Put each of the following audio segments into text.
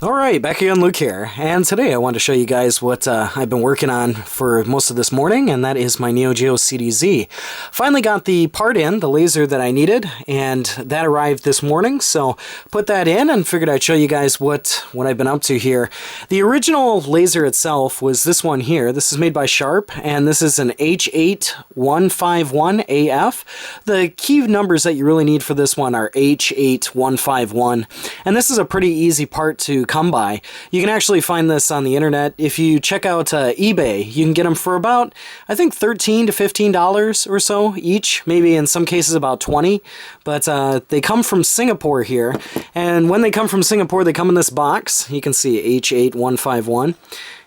Alright, back again, Luke here, and today I want to show you guys what I've been working on for most of this morning, and that is my Geo CDZ. Finally got the part in, the laser that I needed, and that arrived this morning, so put that in and figured I'd show you guys what I've been up to here. The original laser itself was this one here. This is made by Sharp, and this is an H8151AF. The key numbers that you really need for this one are H8151, and this is a pretty easy part to come by. You can actually find this on the internet. If you check out eBay, you can get them for about, I think, $13 to $15 or so each, maybe in some cases about 20, but they come from Singapore here, and when they come from Singapore, they come in this box. You can see H8151.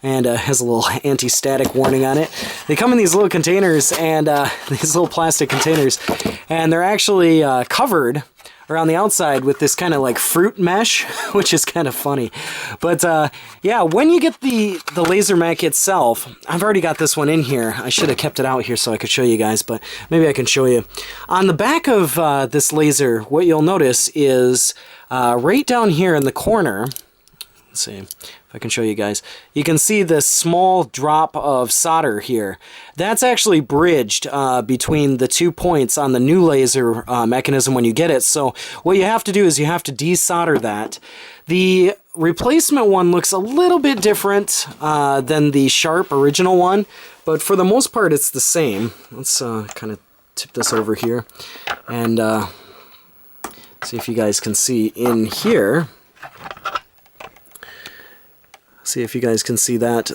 And has a little anti-static warning on it. They come in these little containers, and these little plastic containers, and they're actually covered around the outside with this kind of like fruit mesh, which is kind of funny. But yeah, when you get the laser mech itself, I've already got this one in here. I should have kept it out here so I could show you guys, but maybe I can show you. On the back of this laser, what you'll notice is right down here in the corner, let's see if I can show you guys, you can see this small drop of solder here. That's actually bridged between the 2 points on the new laser mechanism when you get it. So what you have to do is you have to desolder that. The replacement one looks a little bit different than the Sharp original one, but for the most part it's the same. Let's kind of tip this over here and see if you guys can see in here. See if you guys can see that.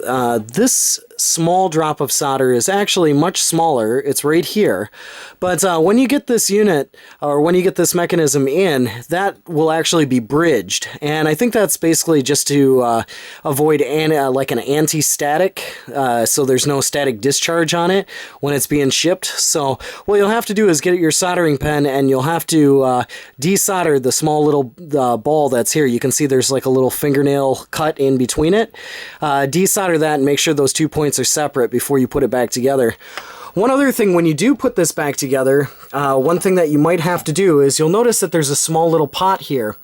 This small drop of solder is actually much smaller. It's right here. But when you get this unit, or when you get this mechanism in, that will actually be bridged. And I think that's basically just to avoid like an anti-static, so there's no static discharge on it when it's being shipped. So what you'll have to do is get your soldering pen, and you'll have to desolder the small little ball that's here. You can see there's like a little fingernail cut in between it. Desolder that and make sure those 2 points are separate before you put it back together. One other thing, when you do put this back together, one thing that you might have to do is you'll notice that there's a small little pot here.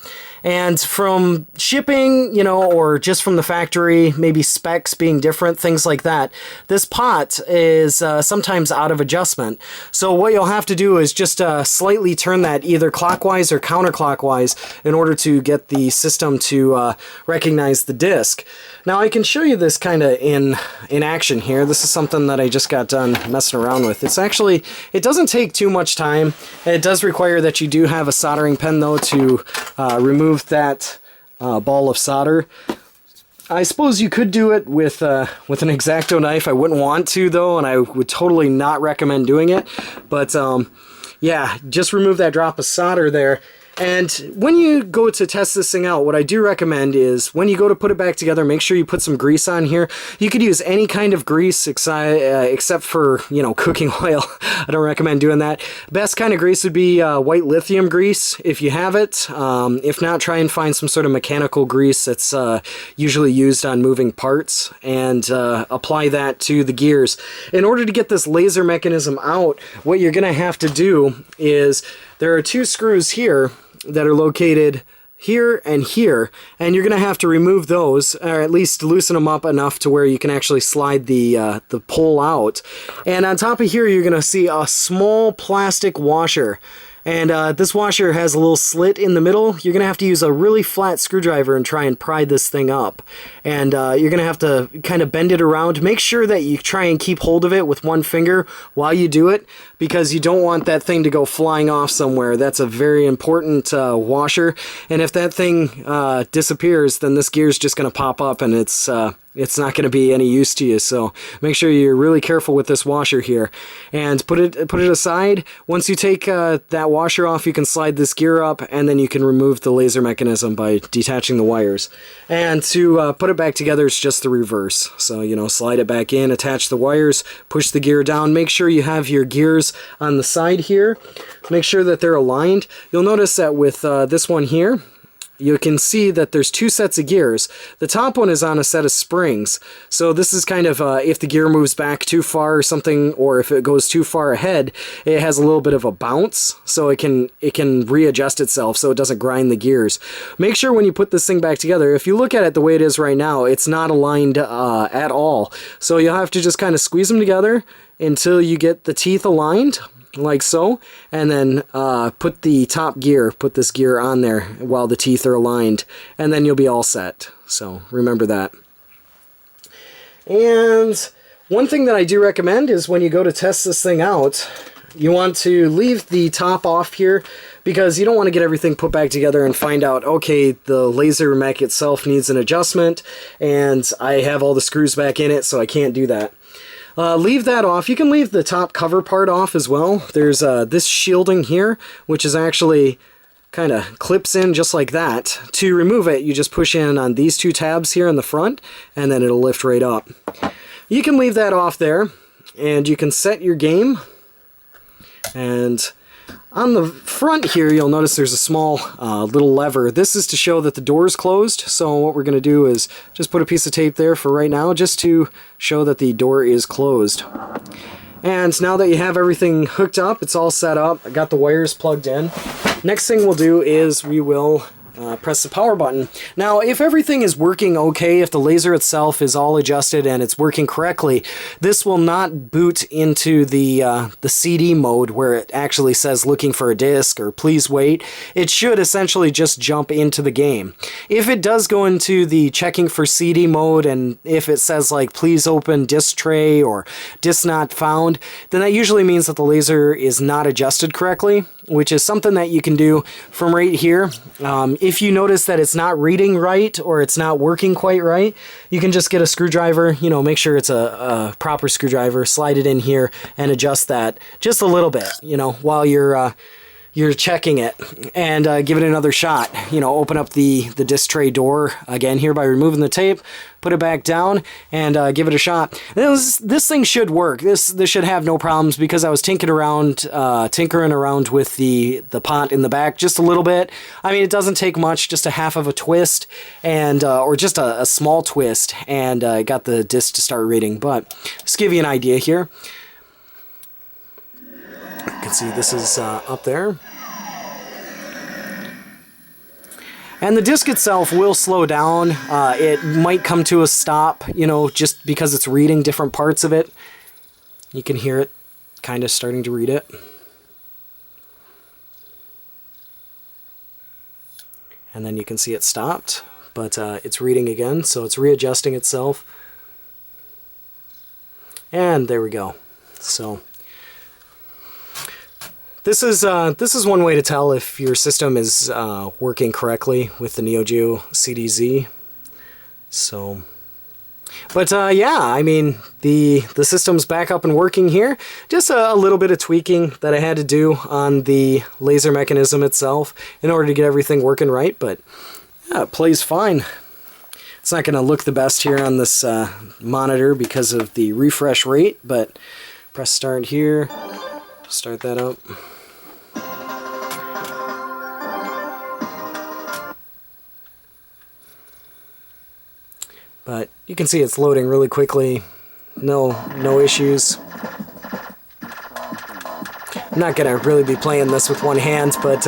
And from shipping, you know, or just from the factory, maybe specs being different, things like that, this pot is sometimes out of adjustment. So what you'll have to do is just slightly turn that either clockwise or counterclockwise in order to get the system to recognize the disc. Now I can show you this kind of in action here. This is something that I just got done messing around with. It's actually, it doesn't take too much time. It does require that you do have a soldering pen though to remove that ball of solder. I suppose you could do it with an X-Acto knife. I wouldn't want to though, and I would totally not recommend doing it. But yeah, just remove that drop of solder there. And when you go to test this thing out, what I do recommend is when you go to put it back together, make sure you put some grease on here. You could use any kind of grease except for, you know, cooking oil. I don't recommend doing that. Best kind of grease would be white lithium grease if you have it. If not, try and find some sort of mechanical grease that's usually used on moving parts, and apply that to the gears. In order to get this laser mechanism out, what you're going to have to do is there are 2 screws here that are located here, and you're going to have to remove those, or at least loosen them up enough to where you can actually slide the pole out. And on top of here, you're going to see a small plastic washer. And this washer has a little slit in the middle. You're going to have to use a really flat screwdriver and try and pry this thing up. And you're going to have to kind of bend it around. Make sure that you try and keep hold of it with one finger while you do it, because you don't want that thing to go flying off somewhere. That's a very important washer. And if that thing disappears, then this gear is just going to pop up, and it's not going to be any use to you. So make sure you're really careful with this washer here, and put it aside. Once you take that washer off, you can slide this gear up, and then you can remove the laser mechanism by detaching the wires. And to put it back together, it's just the reverse. So, you know, slide it back in, attach the wires, push the gear down. Make sure you have your gears on the side here. Make sure that they're aligned. You'll notice that with this one here, you can see that there's two sets of gears. The top one is on a set of springs. So this is kind of if the gear moves back too far or something, or if it goes too far ahead, it has a little bit of a bounce, so it can readjust itself so it doesn't grind the gears. Make sure when you put this thing back together, if you look at it the way it is right now, it's not aligned at all. So you'll have to just kind of squeeze them together until you get the teeth aligned, like so, and then put this gear on there while the teeth are aligned, and then you'll be all set. So remember that. And one thing that I do recommend is when you go to test this thing out, you want to leave the top off here, because you don't want to get everything put back together and find out, okay, the laser mech itself needs an adjustment, and I have all the screws back in it, so I can't do that. Leave that off. You can leave the top cover part off as well. There's this shielding here, which is actually kind of clips in just like that. To remove it, you just push in on these two tabs here in the front, and then it'll lift right up. You can leave that off there, and you can set your game. And on the front here, you'll notice there's a small little lever. This is to show that the door is closed. So what we're going to do is just put a piece of tape there for right now, just to show that the door is closed. And now that you have everything hooked up, it's all set up, I got the wires plugged in. Next thing we'll do is we will press the power button. Now, if everything is working okay, if the laser itself is all adjusted and it's working correctly, this will not boot into the CD mode where it actually says looking for a disc or please wait. It should essentially just jump into the game. If it does go into the checking for CD mode, and if it says like please open disc tray or disc not found, then that usually means that the laser is not adjusted correctly, which is something that you can do from right here. If you notice that it's not reading right or it's not working quite right, you can just get a screwdriver, make sure it's a proper screwdriver, slide it in here and adjust that just a little bit, while you're checking it, and give it another shot. Open up the disc tray door again here by removing the tape, put it back down, and give it a shot. This thing should work. This should have no problems, because I was tinkering around with the pot in the back just a little bit. I mean, it doesn't take much, just a half of a twist, and or just a small twist, and got the disc to start reading. But just give you an idea here. You can see this is up there. And the disc itself will slow down. It might come to a stop, just because it's reading different parts of it. You can hear it kind of starting to read it. And then you can see it stopped, but it's reading again, so it's readjusting itself. And there we go. So this is one way to tell if your system is working correctly with the Geo CDZ. So, but yeah, I mean, the system's back up and working here. Just a little bit of tweaking that I had to do on the laser mechanism itself in order to get everything working right, but yeah, it plays fine. It's not going to look the best here on this monitor because of the refresh rate, but press start here, start that up. But you can see it's loading really quickly. No issues. I'm not gonna really be playing this with one hand, but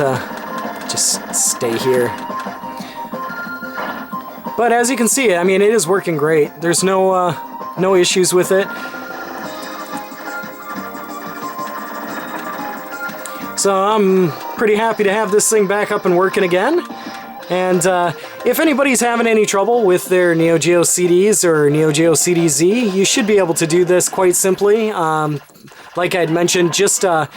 just stay here. But as you can see, I mean, it is working great. There's no issues with it. So I'm pretty happy to have this thing back up and working again. And if anybody's having any trouble with their Geo CDs or Geo CDZ, you should be able to do this quite simply. Like I'd mentioned, just kind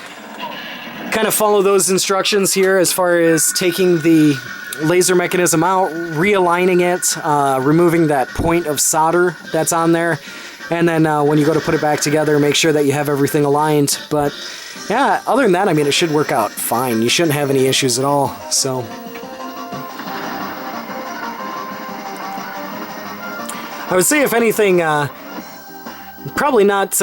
of follow those instructions here as far as taking the laser mechanism out, realigning it, removing that point of solder that's on there, and then when you go to put it back together, make sure that you have everything aligned. But yeah, other than that, I mean, it should work out fine. You shouldn't have any issues at all. So I would say, if anything, probably not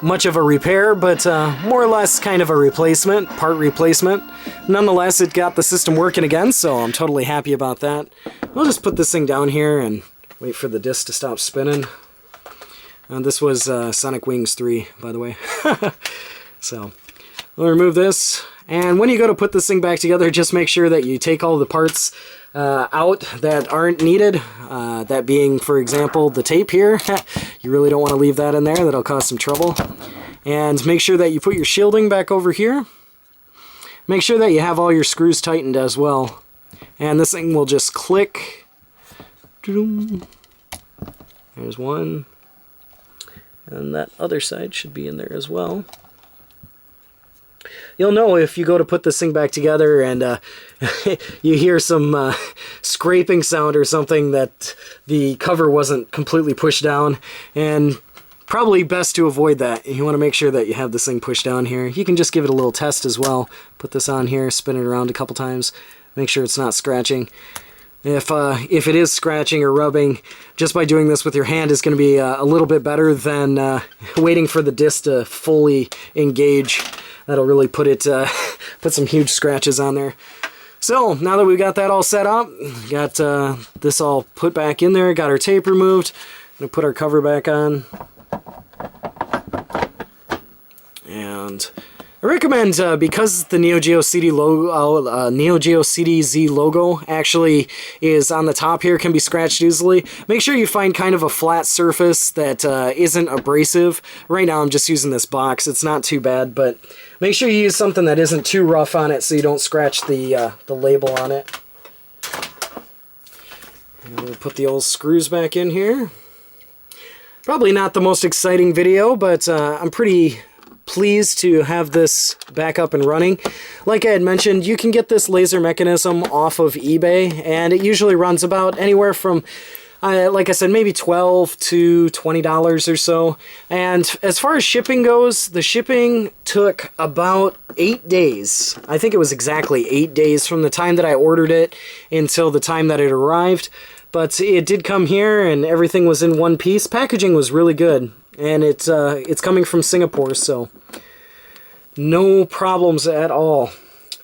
much of a repair, but more or less kind of a replacement, part replacement. Nonetheless, it got the system working again, so I'm totally happy about that. I'll just put this thing down here and wait for the disc to stop spinning. This was Sonic Wings 3, by the way. So, we'll remove this. And when you go to put this thing back together, just make sure that you take all the parts out that aren't needed. That being, for example, the tape here. You really don't want to leave that in there. That'll cause some trouble. And make sure that you put your shielding back over here. Make sure that you have all your screws tightened as well. And this thing will just click. There's one. And that other side should be in there as well. You'll know if you go to put this thing back together and you hear some scraping sound or something that the cover wasn't completely pushed down, and probably best to avoid that. You want to make sure that you have this thing pushed down here. You can just give it a little test as well. Put this on here, spin it around a couple times, make sure it's not scratching. If it is scratching or rubbing, just by doing this with your hand is going to be a little bit better than waiting for the disc to fully engage. That'll really put some huge scratches on there. So, now that we've got that all set up, got this all put back in there, got our tape removed, I'm going to put our cover back on. And I recommend, because the Neo Geo CDZ logo actually is on the top here, can be scratched easily, make sure you find kind of a flat surface that isn't abrasive. Right now I'm just using this box. It's not too bad, but make sure you use something that isn't too rough on it so you don't scratch the label on it. And we'll put the old screws back in here. Probably not the most exciting video, but I'm pretty pleased to have this back up and running. Like I had mentioned, you can get this laser mechanism off of eBay, and it usually runs about anywhere from, like I said, maybe $12 to $20 or so. And as far as shipping goes, the shipping took about 8 days. I think it was exactly 8 days from the time that I ordered it until the time that it arrived. But it did come here, and everything was in one piece. Packaging was really good. And it's coming from Singapore, so no problems at all.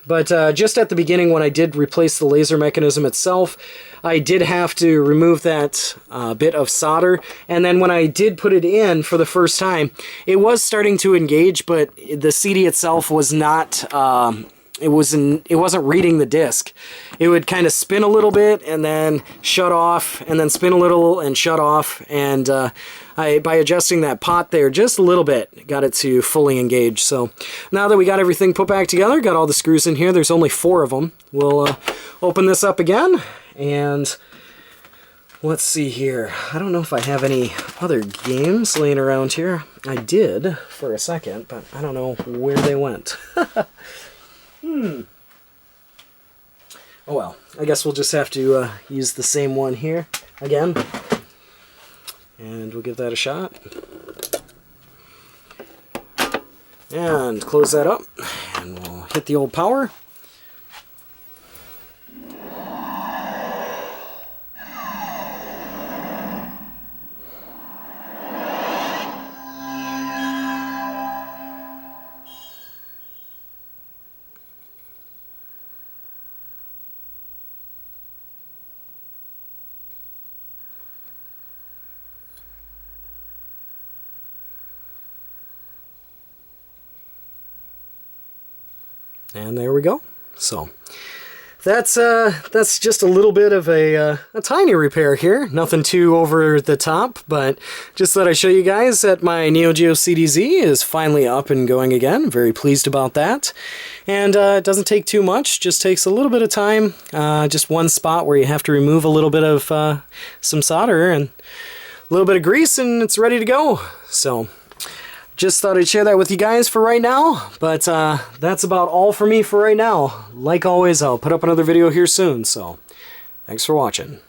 But just at the beginning, when I did replace the laser mechanism itself, I did have to remove that bit of solder. And then when I did put it in for the first time, it was starting to engage, but the CD itself was not... it wasn't reading the disc. It would kind of spin a little bit and then shut off, and then spin a little and shut off. And by adjusting that pot there just a little bit, got it to fully engage. So now that we got everything put back together, got all the screws in here, there's only 4 of them. We'll open this up again, and let's see here. I don't know if I have any other games laying around here. I did for a second, but I don't know where they went. Oh well, I guess we'll just have to use the same one here again. And we'll give that a shot. And close that up. And we'll hit the old power. And there we go. So that's just a little bit of a tiny repair here. Nothing too over the top, but just thought I'd show you guys that my Neo Geo CDZ is finally up and going again. Very pleased about that. And it doesn't take too much, just takes a little bit of time. Just one spot where you have to remove a little bit of some solder and a little bit of grease, and it's ready to go. So just thought I'd share that with you guys for right now, but that's about all for me for right now. Like always, I'll put up another video here soon, so thanks for watching.